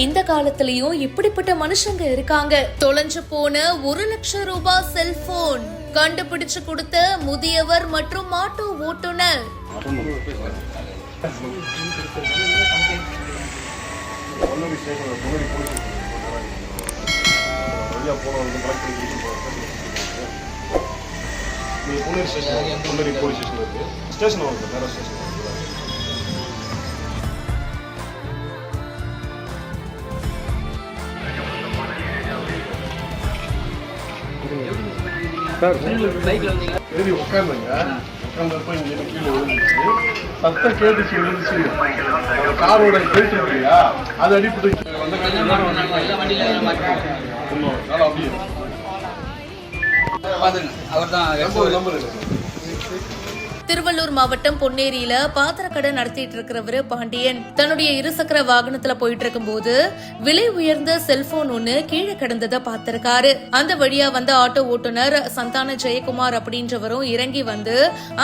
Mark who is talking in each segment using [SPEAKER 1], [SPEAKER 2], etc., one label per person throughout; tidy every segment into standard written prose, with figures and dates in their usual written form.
[SPEAKER 1] இந்த காலத்திலயும் இப்படிப்பட்ட மனுஷங்க இருக்காங்க. தொலைஞ்சு போன 1 லட்சம் ரூபாய் செல்போன் கண்டுபிடிச்சு கொடுத்த முதியவர் மற்றும் ஆட்டோ ஓட்டுநர்.
[SPEAKER 2] சத்தம் கேட்டுச்சு விழுந்துச்சு. காரோட பெல்ட் இல்லையா அது அடிப்பட்டு
[SPEAKER 1] திருவள்ளூர் மாவட்டம் பொன்னேரியில பாத்திரக்கடை நடத்திட்டு இருக்கிறவரு பாண்டியன் தன்னுடைய இருசக்கர வாகனத்துல போயிட்டு இருக்கும் போது விலை உயர்ந்த செல்போன் ஒண்ணு கீழே கிடந்ததை பார்த்திருக்காரு. அந்த வழியா வந்த ஆட்டோ ஓட்டுநர் சந்தான ஜெயக்குமார் அப்படின்றவரும் இறங்கி வந்து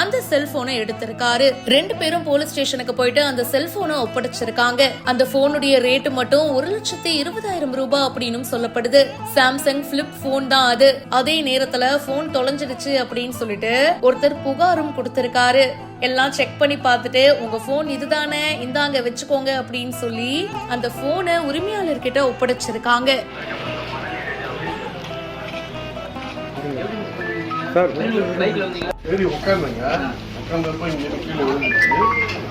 [SPEAKER 1] அந்த செல்போனை எடுத்திருக்காரு. 2 பேரும் போலீஸ் ஸ்டேஷனுக்கு போயிட்டு அந்த செல்போனை ஒப்படைச்சிருக்காங்க. அந்த போனுடைய ரேட்டு மட்டும் 1,20,000 ரூபாய் அப்படின்னு சொல்லப்படுது. சாம்சங் பிளிப் போன் தான் அது. அதே நேரத்துல போன் தொலைஞ்சிடுச்சு அப்படின்னு சொல்லிட்டு ஒருத்தர் புகாரும் கொடுத்திருக்காரு. எல்லாம் செக் பண்ணி பார்த்துட்டு உங்க போன் இதுதானே, இந்தாங்க வச்சுக்கோங்க அப்படின்னு சொல்லி அந்த போனை உரிமையாளர்கிட்ட ஒப்படைச்சிருக்காங்க.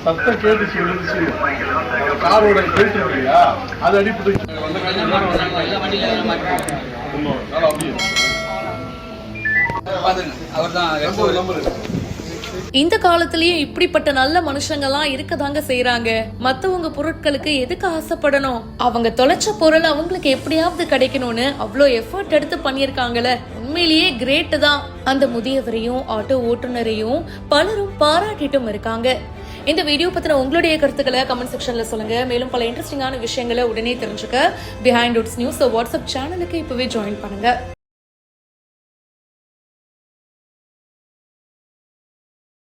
[SPEAKER 2] சத்தம் கேட்டுச்சு விழுந்துச்சு. காரோட பெல்ட் இல்லையா அது அடிப்பட்டு
[SPEAKER 1] இந்த காலத்திலயும் இப்படிப்பட்ட நல்ல மனுஷங்கெல்லாம் இருக்கதாங்க செய்யறாங்க. மத்தவங்க பொருட்களுக்கு எதுக்கு ஆசைப்படணும்? அவங்க தொலைச்ச பொருள் அவங்களுக்கு எப்படியாவது கிடைக்கணும்னு அவ்வளோ எஃபர்ட் எடுத்து பண்ணிருக்காங்கல்ல. உண்மையிலேயே கிரேட் தான். அந்த முதியவரையும் ஆட்டோ ஓட்டுநரையும் பலரும் பாராட்டிட்டும் இருக்காங்க. இந்த வீடியோ பத்தின உங்களுடைய கருத்துக்களை கமெண்ட் செக்ஷன்ல சொல்லுங்க. மேலும் பல இன்ட்ரெஸ்டிங்கான விஷயங்களை உடனே தெரிஞ்சுக்க பிஹைண்ட் ரூட்ஸ் நியூஸ் வாட்ஸ்அப் சேனலுக்கு இப்பவே ஜாயின் பண்ணுங்க.